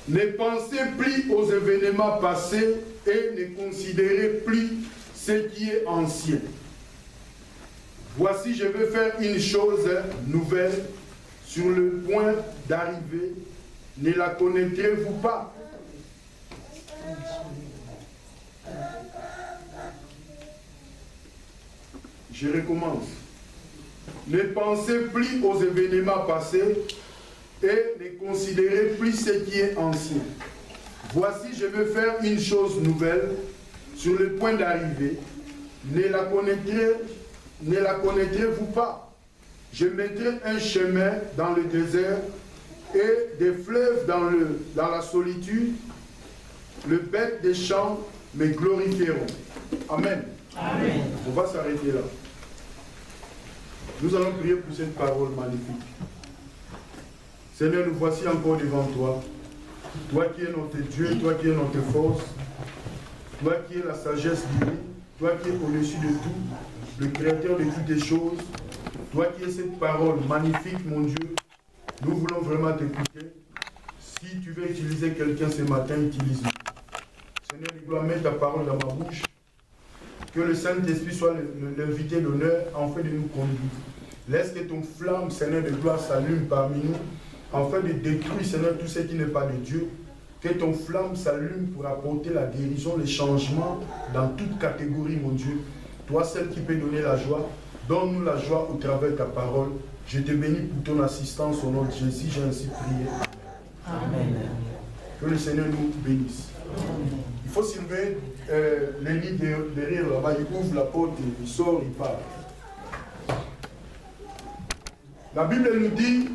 Ne pensez plus aux événements passés et ne considérez plus ce qui est ancien. Voici, je vais faire une chose nouvelle sur le point d'arriver. Ne la connaîtrez-vous pas? Je recommence. Ne pensez plus aux événements passés et ne considérez plus ce qui est ancien. Voici, je vais faire une chose nouvelle sur le point d'arriver. Ne la connaîtrez-vous pas? Je mettrai un chemin dans le désert et des fleuves dans la solitude. Le bête des champs me glorifieront. Amen. Amen. On va s'arrêter là. Nous allons prier pour cette parole magnifique. Seigneur, nous voici encore devant toi. Toi qui es notre Dieu, toi qui es notre force, toi qui es la sagesse divine, toi qui es au-dessus de tout, le créateur de toutes les choses, toi qui es cette parole magnifique, mon Dieu, nous voulons vraiment t'écouter. Si tu veux utiliser quelqu'un ce matin, utilise-le. Seigneur, je dois mettre ta parole dans ma bouche. Que le Saint-Esprit soit l'invité d'honneur afin de nous conduire. Laisse que ton flamme, Seigneur, de gloire s'allume parmi nous, afin de détruire, Seigneur, tout ce qui n'est pas de Dieu. Que ton flamme s'allume pour apporter la guérison, les changements dans toute catégorie, mon Dieu. Toi, celle qui peut donner la joie, donne-nous la joie au travers de ta parole. Je te bénis pour ton assistance au nom de Jésus. J'ai ainsi prié. Amen. Que le Seigneur nous bénisse. Amen. Il faut s'élever les lits derrière là-bas. Il ouvre la porte, il sort, il part. La Bible nous dit: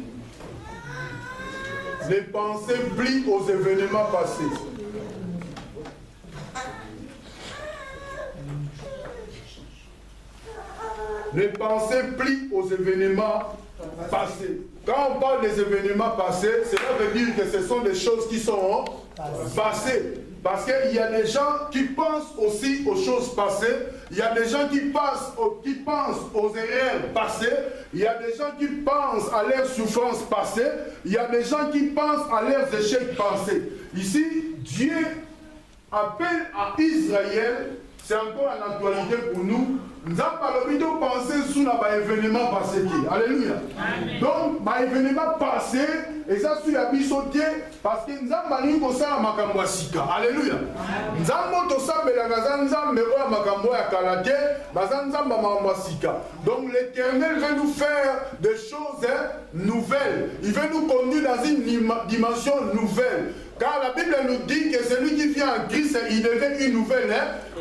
ne pensez plus aux événements passés. Ne pensez plus aux événements passés. Quand on parle des événements passés, cela veut dire que ce sont des choses qui sont passées. Parce qu'il y a des gens qui pensent aussi aux choses passées. Il y a des gens qui pensent aux erreurs passées. Il y a des gens qui pensent à leurs souffrances passées. Il y a des gens qui pensent à leurs échecs passés. Ici, Dieu appelle à Israël, c'est encore en actualité pour nous. Nous avons pensé sur l'événement passé. Alléluia. Amen. Donc, l'événement passé, et ça sur la bisoté, parce que nous avons dit que ça a makambo sika. Alléluia. Nous avons dit que ça a makambo sika. Donc, l'Éternel veut nous faire des choses nouvelles. Il veut nous conduire dans une dimension nouvelle. Car la Bible nous dit que celui qui vient en Christ, il devient une nouvelle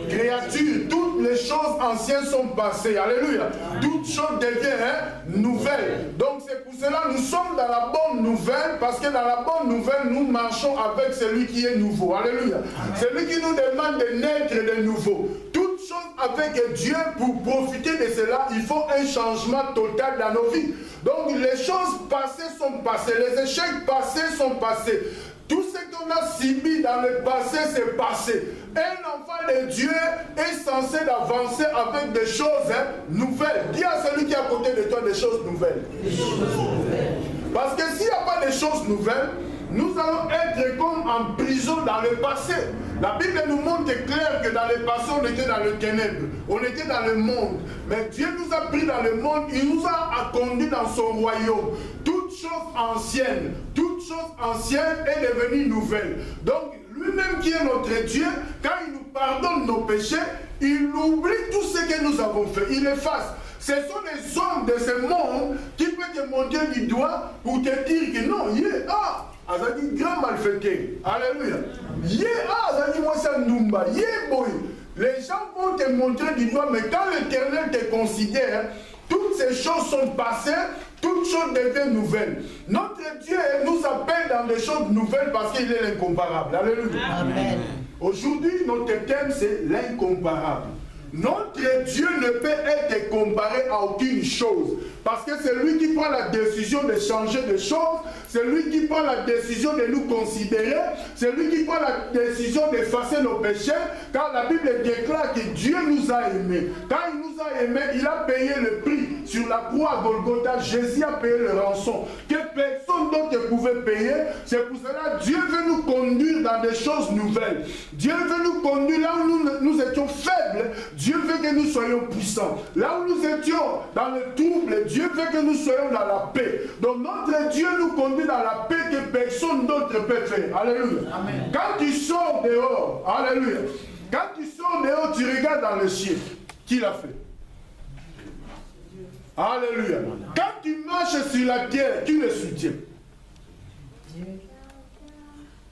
créature. Toutes les choses anciennes sont passées. Alléluia. Toutes choses deviennent nouvelles. Donc c'est pour cela que nous sommes dans la bonne nouvelle, parce que dans la bonne nouvelle, nous marchons avec celui qui est nouveau. Alléluia. Celui qui nous demande de naître de nouveau. Toutes choses avec Dieu, pour profiter de cela, il faut un changement total dans nos vies. Donc les choses passées sont passées. Les échecs passés sont passés. Tout ce qu'on a subi dans le passé, c'est passé. Un enfant de Dieu est censé avancer avec des choses nouvelles. Dis à celui qui est à côté de toi des choses nouvelles. Des choses nouvelles. Parce que s'il n'y a pas de choses nouvelles, nous allons être comme en prison dans le passé. La Bible nous montre clair que dans le passé, on était dans le ténèbre. On était dans le monde. Mais Dieu nous a pris dans le monde. Il nous a conduits dans son royaume. Toute chose ancienne est devenue nouvelle. Donc, lui-même qui est notre Dieu, quand il nous pardonne nos péchés, il oublie tout ce que nous avons fait. Il efface. Ce sont les hommes de ce monde qui peuvent te montrer du doigt pour te dire que non, Azadi grand malfaiteur. Alléluia. Azadi moi c'est Numba. Boy. Les gens vont te montrer du doigt, mais quand l'Éternel te considère, toutes ces choses sont passées, toutes choses deviennent nouvelles. Notre Dieu nous appelle dans des choses nouvelles parce qu'il est l'incomparable. Alléluia. Amen. Aujourd'hui, notre thème c'est l'incomparable. Notre Dieu ne peut être comparé à aucune chose. Parce que c'est lui qui prend la décision de changer de choses. c'est lui qui prend la décision de nous considérer, c'est lui qui prend la décision d'effacer nos péchés, car la Bible déclare que Dieu nous a aimés. Quand il nous a aimés, il a payé le prix sur la croix à Golgotha. Jésus a payé le rançon que personne d'autre ne pouvait payer. C'est pour cela que Dieu veut nous conduire dans des choses nouvelles. Dieu veut nous conduire là où nous étions faibles. Dieu veut que nous soyons puissants. Là où nous étions dans le trouble, Dieu veut que nous soyons dans la paix. Donc notre Dieu nous conduit dans la paix que personne d'autre peut faire. Alléluia. Amen. Quand tu sors dehors, alléluia. Quand tu sors dehors, tu regardes dans le ciel. Qui l'a fait? Alléluia. Quand tu marches sur la terre, qui le soutient?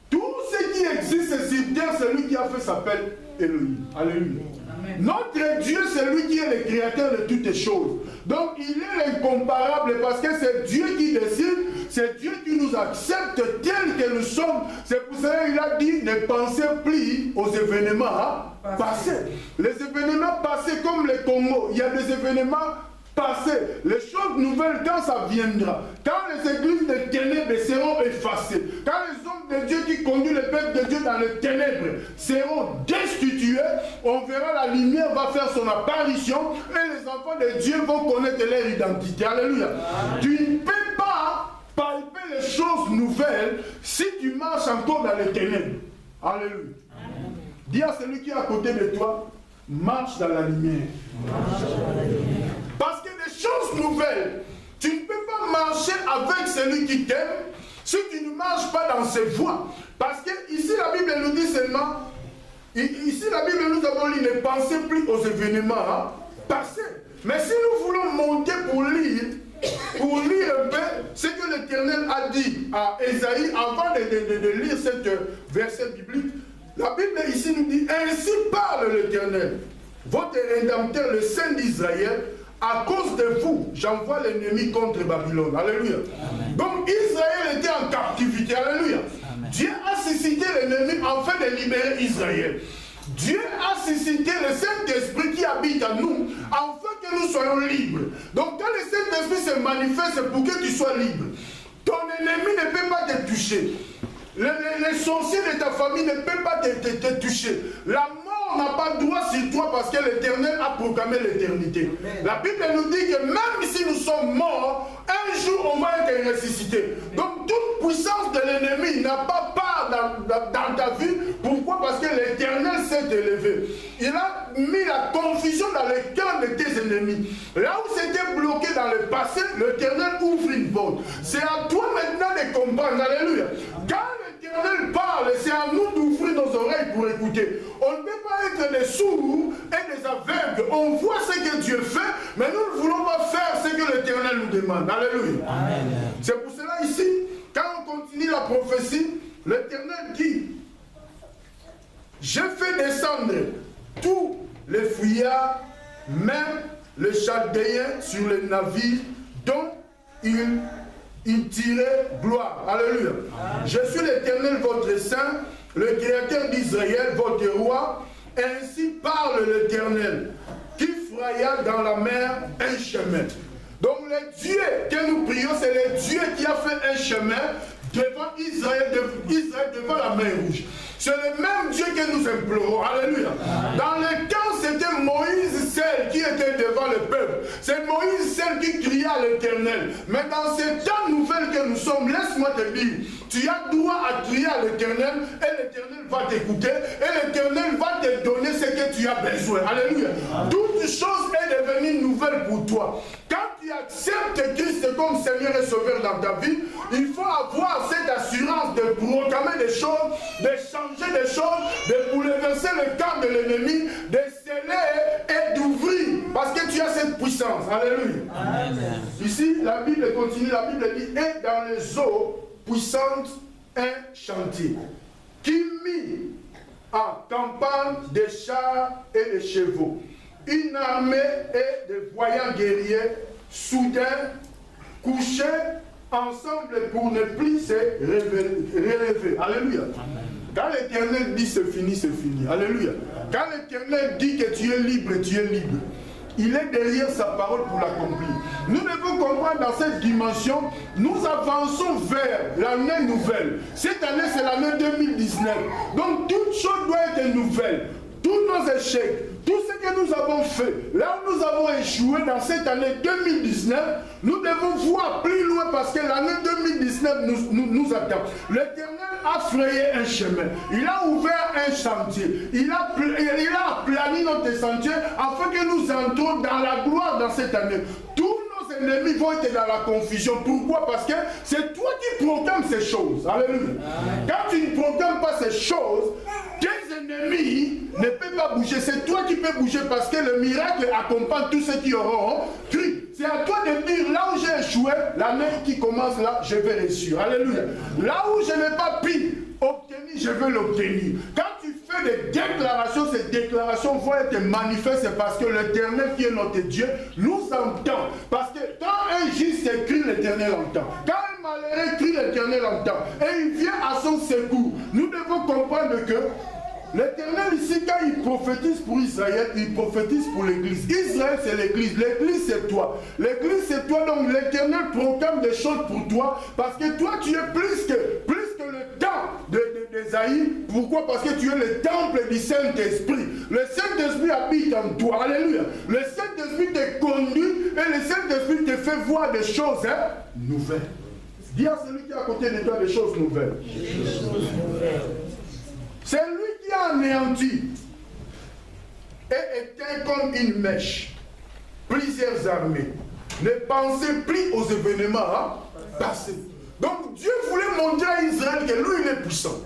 Tout ce qui existe sur terre, celui qui a fait s'appelle Elohim. Alléluia. Amen. Notre Dieu, c'est lui qui est le créateur de toutes les choses. Donc il est incomparable parce que c'est Dieu qui décide, c'est Dieu qui nous accepte tels que nous sommes. C'est pour cela qu'il a dit ne pensez plus aux événements passés. Les événements passés comme le Congo, il y a des événements passés. Les choses nouvelles, quand ça viendra, quand les églises de ténèbres seront effacées, quand les hommes de Dieu qui conduisent le peuple de Dieu dans les ténèbres seront destitués, on verra la lumière va faire son apparition et les enfants de Dieu vont connaître leur identité. Alléluia. Tu ne peux pas palper les choses nouvelles si tu marches encore dans les ténèbres. Alléluia. Dis à celui qui est à côté de toi, marche dans la lumière. Parce que des choses nouvelles, tu ne peux pas marcher avec celui qui t'aime si tu ne marches pas dans ses voies. Parce que ici la Bible nous dit seulement, ici la Bible nous avons dit ne pensez plus aux événements passés. Mais si nous voulons monter pour lire un peu ce que l'Éternel a dit à Ésaïe avant de lire ce verset biblique, la Bible ici nous dit, ainsi parle l'Éternel, votre Rédempteur, le Saint d'Israël, à cause de vous, j'envoie l'ennemi contre Babylone. Alléluia. Amen. Donc Israël était en captivité. Alléluia. Amen. Dieu a suscité l'ennemi afin de libérer Israël. Dieu a suscité le Saint-Esprit qui habite en nous afin que nous soyons libres. Donc quand le Saint-Esprit se manifeste, c'est pour que tu sois libre. Ton ennemi ne peut pas te toucher. Les sorciers de ta famille ne peuvent pas te toucher. La mort n'a pas droit sur toi parce que l'Éternel a proclamé l'éternité. La Bible nous dit que même si nous sommes morts, un jour on va être ressuscité. Donc toute puissance de l'ennemi n'a pas part dans ta vie. Pourquoi? Parce que l'Éternel s'est élevé. Il a mis la confusion dans le cœur de tes ennemis. Là où c'était bloqué dans le passé, l'Éternel ouvre une porte. C'est à toi maintenant de comprendre. Alléluia. Quand l'Éternel parle, c'est à nous d'ouvrir nos oreilles pour écouter. On ne peut pas être des sourds et des aveugles. On voit ce que Dieu fait, mais nous ne voulons pas faire ce que l'Éternel nous demande. Alléluia. C'est pour cela ici, quand on continue la prophétie, l'Éternel dit, je fais descendre tous les fuyards, même les Chaldéens sur les navires dont il tirait gloire. Alléluia. Je suis l'Éternel, votre Saint, le Créateur d'Israël, votre roi. Ainsi parle l'Éternel, qui fraya dans la mer un chemin. Donc le Dieu que nous prions, c'est le Dieu qui a fait un chemin devant Israël, devant la mer rouge. C'est le même Dieu que nous implorons. Alléluia. Dans le temps, c'était Moïse seul qui était devant le peuple. C'est Moïse seul qui criait à l'Éternel. Mais dans ces temps nouvelles que nous sommes, laisse-moi te dire, tu as droit à crier à l'Éternel et l'Éternel va t'écouter et l'Éternel va te donner ce que tu as besoin. Alléluia. Toute chose est devenue nouvelle pour toi. Quand tu acceptes Christ comme Seigneur et Sauveur dans ta vie, il faut avoir cette assurance de proclamer des choses, de changer des choses, de bouleverser le camp de l'ennemi, de sceller et d'ouvrir, parce que tu as cette puissance. Alléluia. Amen. Ici, la Bible continue, la Bible dit, et dans les eaux puissantes, un chantier, qui mit en campagne des chars et des chevaux, une armée et des voyants guerriers, soudain, couchés ensemble pour ne plus se relever. Alléluia. Amen. Quand l'Éternel dit c'est fini, c'est fini. Alléluia. Quand l'Éternel dit que tu es libre, tu es libre. il est derrière sa parole pour l'accomplir. Nous devons comprendre dans cette dimension, nous avançons vers l'année nouvelle. Cette année, c'est l'année 2019. Donc, toute chose doit être nouvelle. Tous nos échecs, tout ce que nous avons fait, là où nous avons échoué dans cette année 2019, nous devons voir plus loin parce que l'année 2019 nous attend. L'Éternel a frayé un chemin, il a ouvert un chantier, il a aplani notre sentier afin que nous entrons dans la gloire dans cette année. Tous nos ennemis vont être dans la confusion. Pourquoi? Parce que c'est toi qui proclames ces choses. Alléluia. Quand tu ne proclames pas ces choses, tes ennemis ne peuvent pas bouger. C'est toi qui peux bouger parce que le miracle accompagne tous ceux qui auront cru. C'est à toi de dire, là où j'ai échoué, l'année qui commence là, je vais réussir. Alléluia. Là où je n'ai pas pu obtenir, je vais l'obtenir. Quand tu fais des déclarations, ces déclarations vont être manifestes parce que l'Éternel qui est notre Dieu nous entend. Parce que quand un juste crie, l'Éternel entend. Quand un malheureux crie, l'Éternel entend. Et il vient à son secours. Nous devons comprendre que l'Éternel ici, quand il prophétise pour Israël, il prophétise pour l'Église. Israël, c'est l'Église. L'Église, c'est toi. L'Église, c'est toi. Donc l'Éternel proclame des choses pour toi. Parce que toi, tu es plus que le temps d'Ésaïe. Pourquoi? Parce que tu es le temple du Saint-Esprit. Le Saint-Esprit habite en toi. Alléluia. Le Saint-Esprit te conduit et le Saint-Esprit te fait voir des choses nouvelles. Dis à celui qui est à côté de toi des choses nouvelles. C'est lui qui a anéanti et éteint comme une mèche plusieurs armées. Ne pensez plus aux événements passés. Donc Dieu voulait montrer à Israël que lui il est puissant.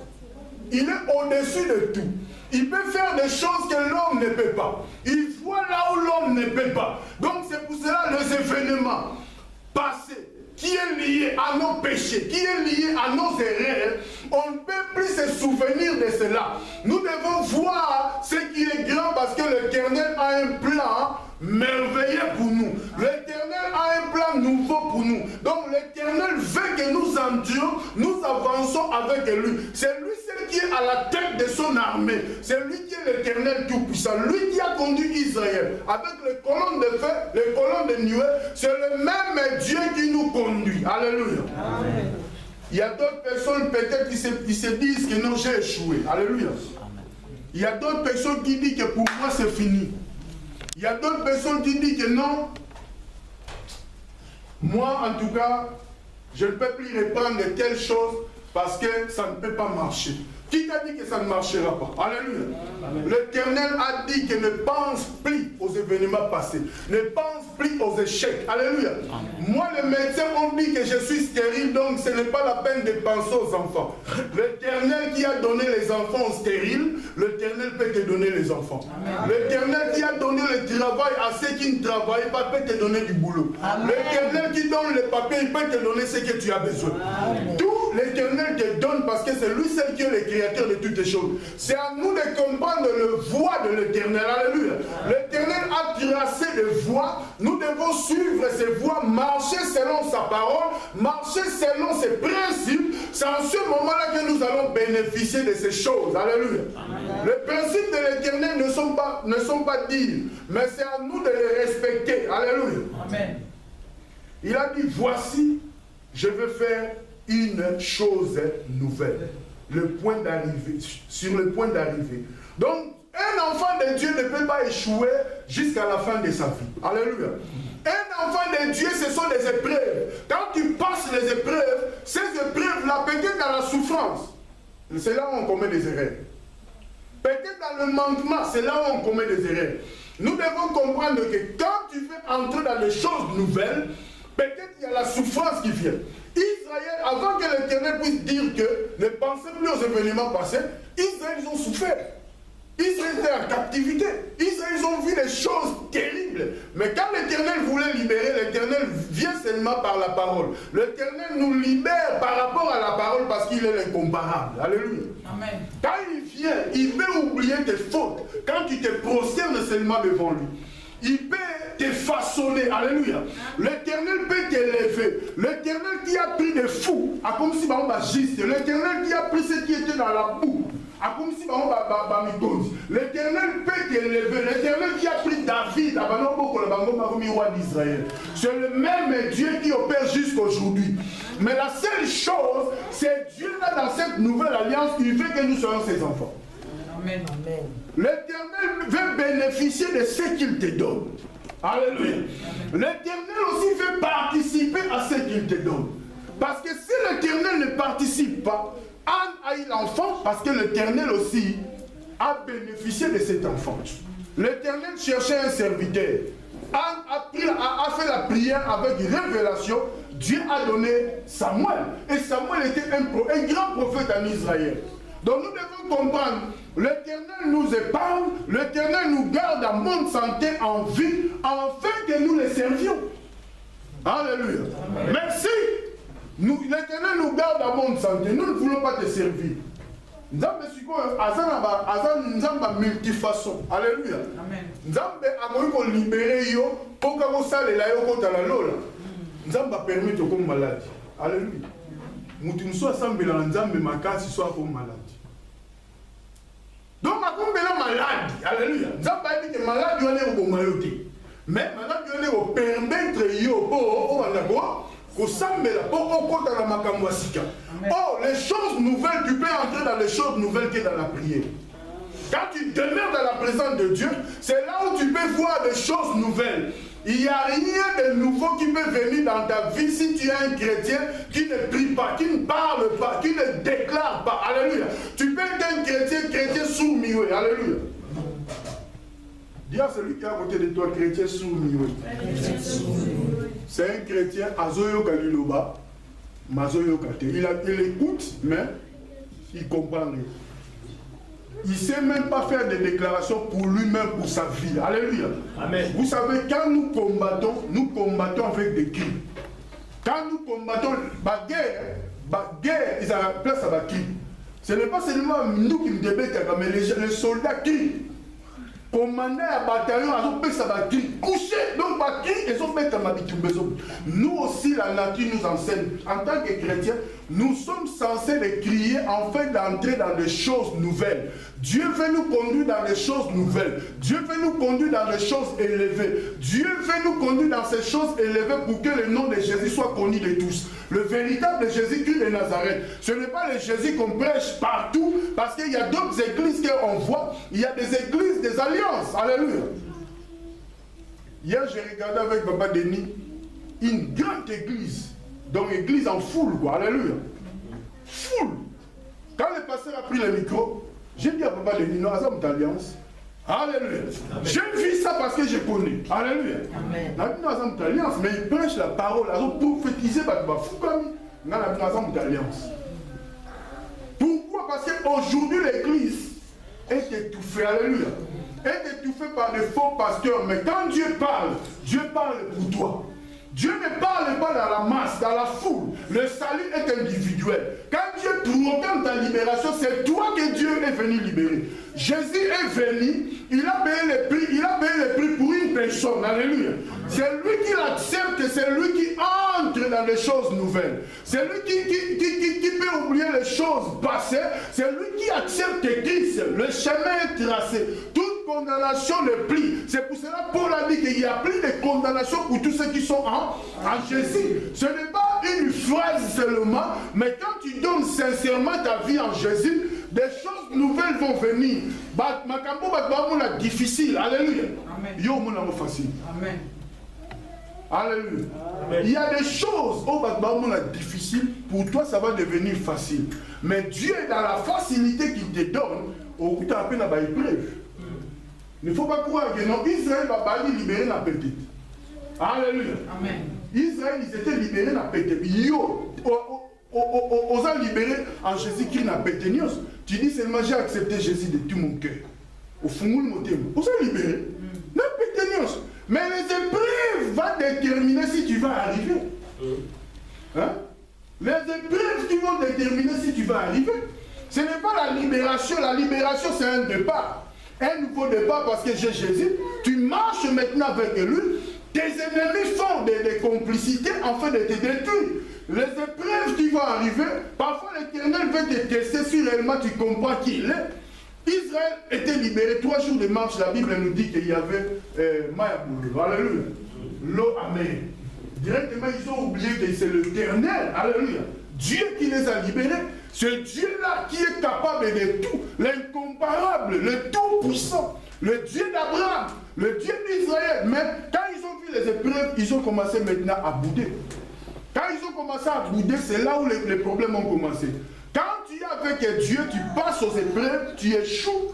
Il est au-dessus de tout. Il peut faire des choses que l'homme ne peut pas. Il voit là où l'homme ne peut pas. Donc c'est pour cela les événements passés qui est lié à nos péchés, qui est lié à nos erreurs, on ne peut plus se souvenir de cela. Nous devons voir ce qui est grand parce que l'Éternel a un plan merveilleux pour nous. L'Éternel a un plan nouveau pour nous. Donc l'Éternel veut que nous entrions, nous avançons avec lui. C'est lui seul qui est à la tête de son armée. C'est lui qui est l'Éternel tout-puissant. Lui qui a conduit Israël avec les colonnes de feu, les colonnes de nuée. C'est le même Dieu qui nous conduit. Alléluia. Amen. Il y a d'autres personnes peut-être qui se disent que non, j'ai échoué. Alléluia. Il y a d'autres personnes qui disent que pour moi c'est fini. Il y a d'autres personnes qui disent que non. Moi, en tout cas, je ne peux plus répandre de telles choses parce que ça ne peut pas marcher. Qui t'a dit que ça ne marchera pas? Alléluia. L'Éternel a dit que ne pense plus aux événements passés. Ne pense plus aux échecs. Alléluia. Amen. Moi, les médecins ont dit que je suis stérile, donc ce n'est pas la peine de penser aux enfants. L'Éternel qui a donné les enfants stériles, l'Éternel peut te donner les enfants. L'Éternel qui a donné le travail à ceux qui ne travaillent pas peut te donner du boulot. L'Éternel qui donne les papiers, il peut te donner ce que tu as besoin. Amen. Tout l'Éternel te donne parce que c'est lui seul qui est le créateur de toutes les choses. C'est à nous de comprendre le voie de l'Éternel. Alléluia. L'Éternel a tracé des voies. Nous devons suivre ces voies, marcher selon sa parole, marcher selon ses principes. C'est en ce moment-là que nous allons bénéficier de ces choses. Alléluia. Les principes de l'Éternel ne sont pas dits, mais c'est à nous de les respecter. Alléluia. Amen. Il a dit, voici, je veux faire une chose nouvelle. Le point d'arrivée, sur le point d'arrivée. Donc, un enfant de Dieu ne peut pas échouer jusqu'à la fin de sa vie. Alléluia. Un enfant de Dieu, ce sont des épreuves. Quand tu passes les épreuves, ces épreuves-là, peut-être dans la souffrance, c'est là où on commet des erreurs. Peut-être dans le manquement, c'est là où on commet des erreurs. Nous devons comprendre que quand tu veux entrer dans des choses nouvelles, peut-être il y a la souffrance qui vient. Israël, avant que l'Éternel puisse dire que ne pensez plus aux événements passés, Israël, ils ont souffert. Israël était en captivité. Israël, ils ont vu des choses terribles. Mais quand l'Éternel voulait libérer, l'Éternel vient seulement par la parole. L'Éternel nous libère par rapport à la parole parce qu'il est l'incomparable. Alléluia. Amen. Quand il vient, il peut oublier tes fautes. Quand tu te prosternes seulement devant lui, il peut te façonner. Alléluia. L'Éternel peut t'élever. L'Éternel qui a pris des fous, a comme si on va juste. L'Éternel qui a pris ceux qui étaient dans la boue, a comme si on va. L'Éternel peut t'élever. L'Éternel qui a pris David, roi d'Israël. C'est le même Dieu qui opère jusqu'aujourd'hui. Mais la seule chose, c'est Dieu là dans cette nouvelle alliance qui fait que nous soyons ses enfants. Amen. L'Éternel veut bénéficier de ce qu'il te donne. Alléluia. L'Éternel aussi veut participer à ce qu'il te donne. Parce que si l'Éternel ne participe pas, Anne a eu l'enfant parce que l'Éternel aussi a bénéficié de cet enfant. L'Éternel cherchait un serviteur. Anne a fait la prière avec révélation. Dieu a donné Samuel. Et Samuel était un grand prophète en Israël. Donc nous devons comprendre, l'Éternel nous épargne, l'Éternel nous garde en bonne santé, en vie, afin que nous les servions. Alléluia. Merci. L'Éternel nous garde en bonne santé. Nous ne voulons pas te servir. Nzambe siko azan multifaçon. Alléluia. Amen. Nzambe akoki ko libérer yo poka ko salela yo ko tala lola. Nzambe permet to comme malade. Alléluia. Mutu muso asambela na Nzambe makasi so ako malade. Donc akombela malade. Alléluia. Nzambe ayi ke malade yo le ko mayote. Mais malade yo le ko permettre yo po o bandako. Oh, les choses nouvelles, tu peux entrer dans les choses nouvelles que dans la prière. Quand tu demeures dans la présence de Dieu, c'est là où tu peux voir des choses nouvelles. Il n'y a rien de nouveau qui peut venir dans ta vie si tu es un chrétien qui ne prie pas, qui ne parle pas, qui ne déclare pas. Alléluia. Tu peux être un chrétien sourd-muet. Alléluia. Dis à celui qui est à côté de toi, chrétien sourd-muet. C'est un chrétien, Azoyo Kaliloba, Mazoyo Kate. Il écoute, mais il comprend rien. Il ne sait même pas faire des déclarations pour lui-même, pour sa vie. Alléluia. Amen. Vous savez, quand nous combattons avec des cris. Quand nous combattons, la guerre, ils ont la place à la cri. Ce n'est pas seulement nous qui nous débattons, mais les soldats crient. Commandant à bataillon, ils ont cri. Couché, donc pas cri, ils ont mis ma bitumbezo. Nous aussi, la nature nous enseigne. En tant que chrétiens, nous sommes censés les crier afin d'entrer dans des choses nouvelles. Dieu veut nous conduire dans des choses nouvelles. Dieu veut nous conduire dans des choses élevées. Dieu veut nous conduire dans ces choses élevées pour que le nom de Jésus soit connu de tous. Le véritable Jésus-Christ de Nazareth. Ce n'est pas le Jésus qu'on prêche partout, parce qu'il y a d'autres églises qu'on voit. Il y a des églises, des alliances. Alléluia. Hier, j'ai regardé avec Papa Denis une grande église. Donc, église en foule, quoi. Alléluia. Foule. Quand le pasteur a pris le micro, j'ai dit à Papa Denis, non, ça c'est alliance. Alléluia. J'ai vu ça parce que je connais. Alléluia. Amen. Mais il prêche la parole. Pour prophétiser, pourquoi? Parce qu'aujourd'hui, l'église est étouffée. Alléluia. Est étouffée par des faux pasteurs. Mais quand Dieu parle pour toi. Dieu ne parle pas dans la masse, dans la foule. Le salut est individuel. Quand Dieu proclame ta libération, c'est toi que Dieu est venu libérer. Jésus est venu, il a payé le prix pour une personne. Alléluia. C'est lui qui l'accepte, c'est lui qui entre dans les choses nouvelles. C'est lui qui peut oublier les choses passées. C'est lui qui accepte Christ. Le chemin est tracé. Toute condamnation ne plie. C'est pour cela que Paul a dit qu'il n'y a plus de condamnation pour tous ceux qui sont en Jésus. Ce n'est pas une phrase seulement, mais quand tu donnes sincèrement ta vie en Jésus, des choses nouvelles vont venir. Makambo est difficile. Alléluia. Yo mon facile. Amen. Alléluia. Amen. Il y a des choses au difficiles, pour toi ça va devenir facile. Mais Dieu est dans la facilité qu'il te donne, au bout de la peine à épreuve. Il ne faut pas croire que non, Israël va pas libérer la petite. Alléluia. Amen. Israël, ils étaient libérés dans la petite. Yo, on a libéré en Jésus-Christ dans la petite. Tu dis seulement j'ai accepté Jésus de tout mon cœur. Au fond de mon thème. On s'est libéré. La petite. Mais les épreuves vont déterminer si tu vas arriver. Hein? Les épreuves qui vont déterminer si tu vas arriver. Ce n'est pas la libération. La libération, c'est un départ. Un nouveau départ parce que j'ai Jésus. Tu marches maintenant avec lui. Tes ennemis font des complicités afin de te détruire. Les épreuves qui vont arriver, parfois l'Éternel veut te tester si réellement tu comprends qui il est. Israël était libéré, 3 jours de marche, la Bible nous dit qu'il y avait Mayaboulou, alléluia, l'eau amère. Directement, ils ont oublié que c'est l'Éternel, alléluia, Dieu qui les a libérés. Ce Dieu-là qui est capable de tout, l'incomparable, le tout-puissant, le Dieu d'Abraham, le Dieu d'Israël. Mais quand ils ont vu les épreuves, ils ont commencé maintenant à bouder. Quand ils ont commencé à bouder, c'est là où les problèmes ont commencé. Quand tu es avec Dieu, tu passes aux épreuves, tu échoues,